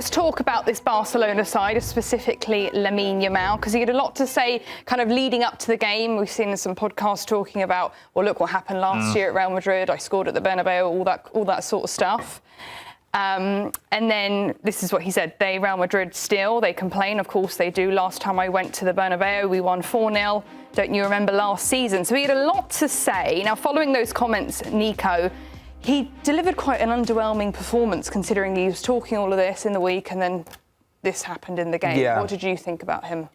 let's talk about this Barcelona side, specifically Lamine Yamal, because he had a lot to say kind of leading up to the game. We've seen some podcasts talking about, well, look what happened last year at Real Madrid. I scored at the Bernabeu, all that sort of stuff. And then this is what he said. Real Madrid still, they complain. Of course they do. Last time I went to the Bernabeu, we won 4-0. Don't you remember last season? So he had a lot to say. Now, following those comments, Nico, he delivered quite an underwhelming performance considering he was talking all of this in the week and then this happened in the game. Yeah. What did you think about him?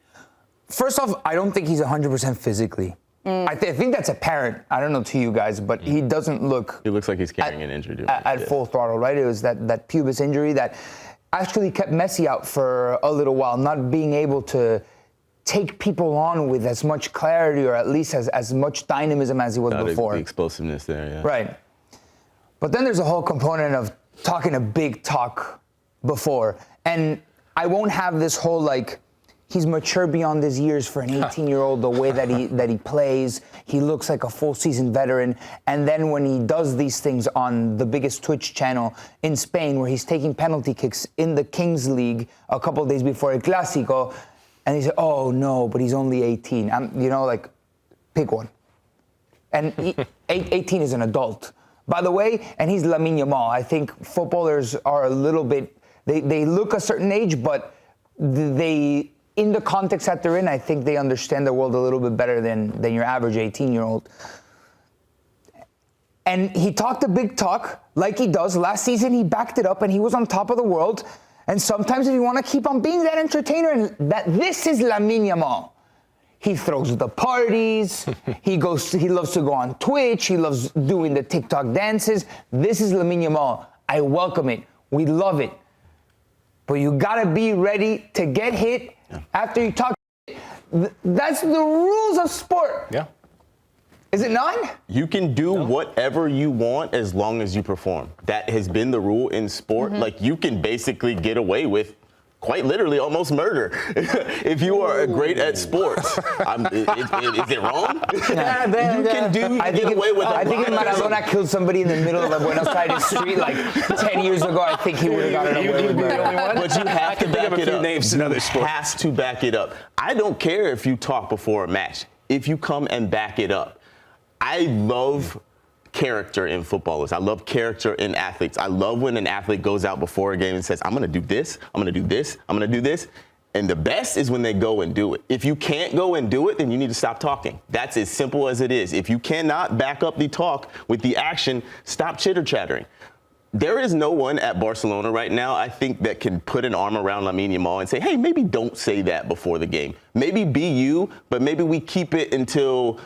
First off, I don't think he's 100% physically. I think that's apparent. I don't know to you guys, but he doesn't look... He looks like he's carrying an injury. At full throttle, right? It was that pubis injury that actually kept Messi out for a little while, not being able to take people on with as much clarity or at least as much dynamism as he was before. The explosiveness there, yeah. Right. But then there's a whole component of talking a big talk before. And I won't have this whole, like, he's mature beyond his years for an 18-year-old, the way that he plays. He looks like a full-season veteran. And then when he does these things on the biggest Twitch channel in Spain, where he's taking penalty kicks in the Kings League a couple of days before El Clásico, and he said, oh, no, but he's only 18. Pick one. And 18 is an adult. By the way, and he's Lamine Yamal. I think footballers are a little bit, they look a certain age, but they, in the context that they're in, I think they understand the world a little bit better than your average 18-year-old. And he talked a big talk, like he does. Last season, he backed it up, and he was on top of the world. And sometimes if you want to keep on being that entertainer, and this is Lamine Yamal. He throws the parties. He loves to go on Twitch. He loves doing the TikTok dances. This is Lamine Yamal. I welcome it. We love it. But you gotta be ready to get hit after you talk. That's the rules of sport. Yeah. Is it not? You can do whatever you want as long as you perform. That has been the rule in sport. Like, you can basically get away with quite literally almost murder if you are great at sports. Is it wrong? You can get away with it. I think if Maradona killed somebody in the middle of a Buenos Aires street like 10 years ago, I think he would have gotten away with it. But you have to back it up. Names in other sports. Has to back it up. I don't care if you talk before a match. If you come and back it up. I love character in footballers. I love character in athletes. I love when an athlete goes out before a game and says, I'm going to do this, I'm going to do this, I'm going to do this. And the best is when they go and do it. If you can't go and do it, then you need to stop talking. That's as simple as it is. If you cannot back up the talk with the action, stop chitter-chattering. There is no one at Barcelona right now, I think, that can put an arm around Lamine Yamal and say, hey, maybe don't say that before the game. Maybe be you, but maybe we keep it until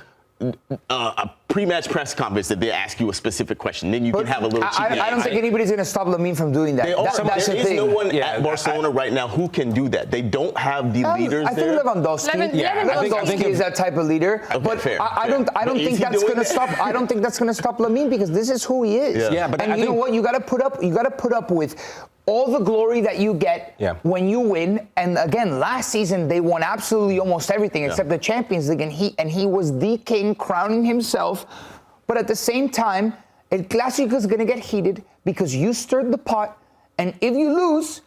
a pre-match press conference that they ask you a specific question. Then you can have a little cheeky. I don't think anybody's going to stop Lamine from doing that. There is no one at Barcelona right now who can do that. They don't have the leaders there. I think Lewandowski is that type of leader. Okay, but fair. I don't think that's going to stop. I don't think that's going to stop Lamine because this is who he is. And you know what? You got to put up with all the glory that you get when you win. And again, last season they won absolutely almost everything except the Champions League, and he was the king, crowning himself. But at the same time, El Clásico is going to get heated because you stirred the pot, and if you lose,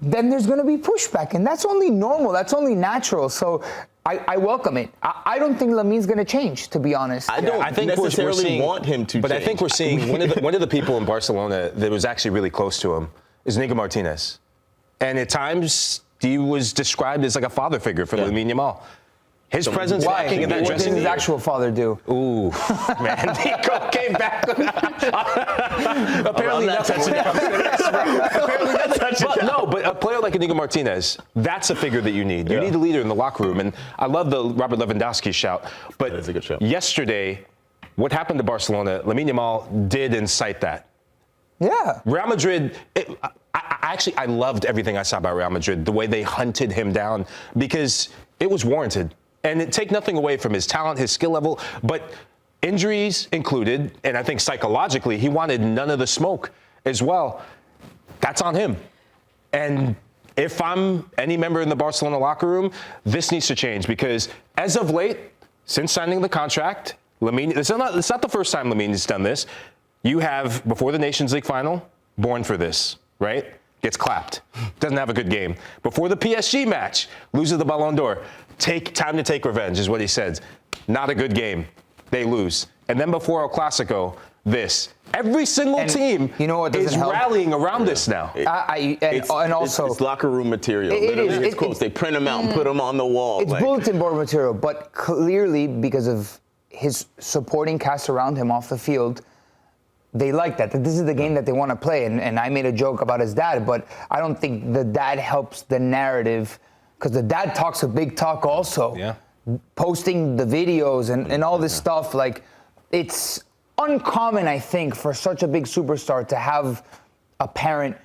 then there's going to be pushback, and that's only normal. That's only natural. So I welcome it. I don't think Lamine's going to change, to be honest. I think necessarily want him to but change. I think we're seeing one of the people in Barcelona that was actually really close to him is Nico Martinez. And at times, he was described as like a father figure for Lamine Yamal. His presence lacking in that dressing room. What did his actual father do? Ooh, man, Nico came back. Apparently not touching it. Apparently not touching it. No, but a player like Nico Martinez, that's a figure that you need. You need a leader in the locker room. And I love the Robert Lewandowski shout. But that's a good shout. Yesterday, what happened to Barcelona, Lamine Yamal did incite that. Yeah. Real Madrid, I loved everything I saw about Real Madrid, the way they hunted him down, because it was warranted. And take nothing away from his talent, his skill level, but injuries included, and I think psychologically, he wanted none of the smoke as well. That's on him. And if I'm any member in the Barcelona locker room, this needs to change, because as of late, since signing the contract, Lamine, it's not the first time Lamine's done this. You have, before the Nations League final, born for this, right? gets clapped, doesn't have a good game. Before the PSG match, loses the Ballon d'Or. Time to take revenge is what he said. Not a good game. They lose. And then before El Clásico, this. Every single team is rallying around this now. And also, it's locker room material. It's quotes. They print them out and put them on the wall. It's bulletin board material, but clearly because of his supporting cast around him off the field, they like that. This is the game that they want to play. And I made a joke about his dad, but I don't think the dad helps the narrative because the dad talks a big talk also. Yeah. Posting the videos and all this stuff. Like, it's uncommon, I think, for such a big superstar to have a parent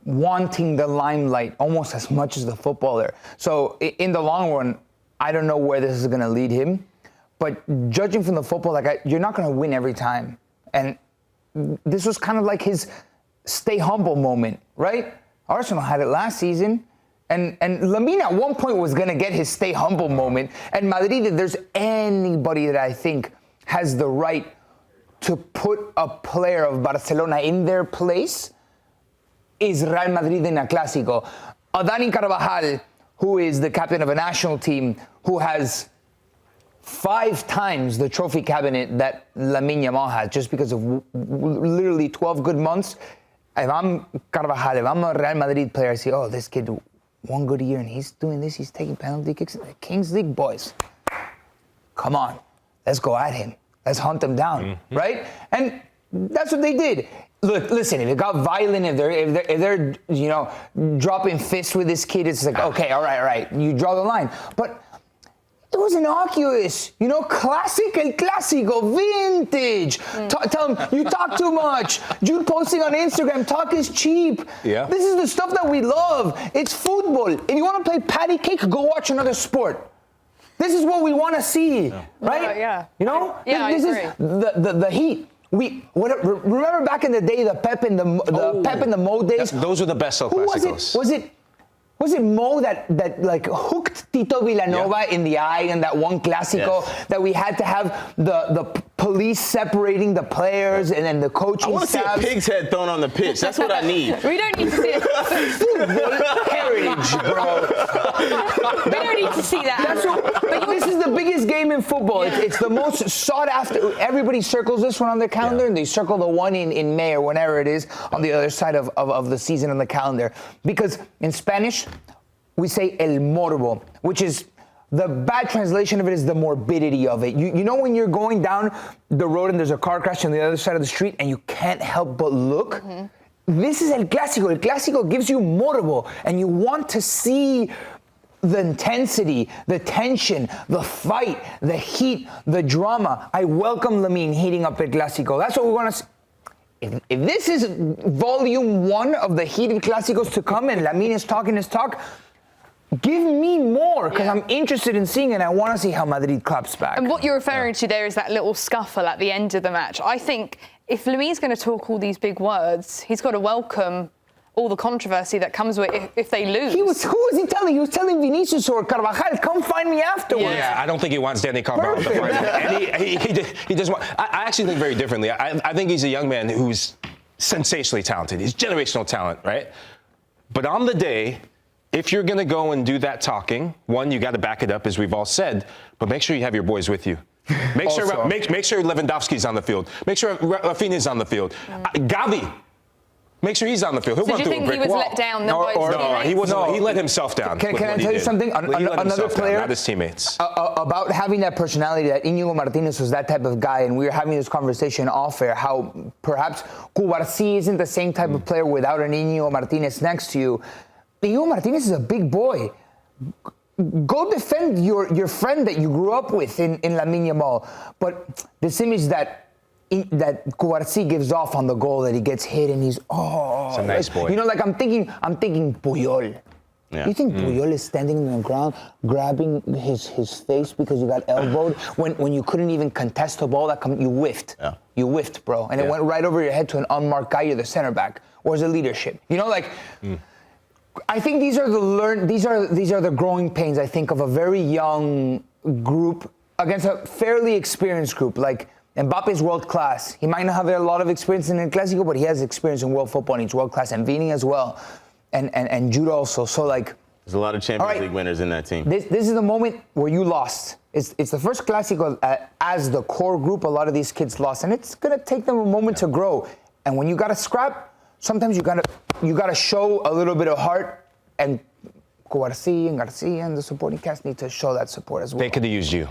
wanting the limelight almost as much as the footballer. So in the long run, I don't know where this is going to lead him. But judging from the football, you're not going to win every time. And this was kind of like his stay humble moment, right? Arsenal had it last season. And Lamine at one point was going to get his stay humble moment. And Madrid, if there's anybody that I think has the right to put a player of Barcelona in their place, is Real Madrid in a Clásico. Dani Carvajal, who is the captain of a national team, who has 5 times the trophy cabinet that Lamine Yamal has, just because of literally 12 good months. If I'm Carvajal, if I'm a Real Madrid player, I see, oh, this kid, one good year, and he's doing this, he's taking penalty kicks in the Kings League, boys. Come on, let's go at him. Let's hunt them down, right? And that's what they did. Look, listen, if it got violent, if they're dropping fists with this kid, it's like, okay, all right, you draw the line. But it was innocuous, classic El Clásico, vintage. Tell him, you talk too much. Jude posting on Instagram, talk is cheap. Yeah. This is the stuff that we love. It's football. If you want to play patty cake, go watch another sport. This is what we want to see, right? Yeah. This is the heat. Remember back in the day, the Pep and the Mo days. Those were the best El Clásicos. Was it Mo that like hooked Tito Villanova in the eye in that one Clásico that we had to have the police separating the players and then the coaching staff? I want to see a pig's head thrown on the pitch. That's what I need. We don't need to see it. Heritage, bro. We don't need to see that. This is the biggest game in football. It's the most sought after. Everybody circles this one on their calendar, and they circle the one in May or whenever it is on the other side of the season on the calendar. Because in Spanish, we say el morbo, which is the bad translation of it is the morbidity of it. You know when you're going down the road and there's a car crash on the other side of the street and you can't help but look? Mm-hmm. This is El Clásico. El Clásico gives you morbo, and you want to see the intensity, the tension, the fight, the heat, the drama. I welcome Lamine heating up El Clásico. That's what we want to see. If this is volume 1 of the heated Clásicos to come and Lamine is talking his talk, give me more, because I'm interested in seeing it and I want to see how Madrid claps back. And what you're referring to there is that little scuffle at the end of the match. I think if Lamine's going to talk all these big words, he's got to welcome all the controversy that comes with it if they lose. Who was he telling? He was telling Vinicius or Carvajal, come find me afterwards. Yeah, I don't think he wants Danny Carvajal to find him. And he does want. I actually think very differently. I think he's a young man who's sensationally talented. He's generational talent, right? But on the day, if you're going to go and do that talking, one, you got to back it up, as we've all said, but make sure you have your boys with you. Make sure Lewandowski's on the field. Make sure Rafinha's on the field. Xabi. Make sure he's on the field. He'll run through a brick wall. So do you think he was let down? No, he wasn't. No. He let himself down. Can I tell you something? Another player, not his teammates. About having that personality, that Íñigo Martínez was that type of guy, and we were having this conversation off air, how perhaps Cubarsí isn't the same type of player without an Íñigo Martínez next to you. Íñigo Martínez is a big boy. Go defend your friend that you grew up with in Lamine Yamal. But this image that Cubarsí gives off on the goal, that he gets hit and he's it's a nice boy. You know, like I'm thinking Puyol. Yeah. You think Puyol is standing on the ground, grabbing his face because you got elbowed when you couldn't even contest the ball? You whiffed. Yeah. You whiffed, bro, and it went right over your head to an unmarked guy. You're the center back. Where's the leadership? You know, like. I think these are the growing pains, I think, of a very young group against a fairly experienced group. Like Mbappe's world class. He might not have a lot of experience in El Clásico, but he has experience in world football and he's world class. And Vini as well. And Jude also. So, like... There's a lot of Champions League winners in that team. This is the moment where you lost. It's the first Clásico as the core group. A lot of these kids lost, and it's gonna take them a moment to grow. And when you gotta scrap, sometimes you gotta show a little bit of heart. And Garcia and the supporting cast need to show that support as well. They could have used you.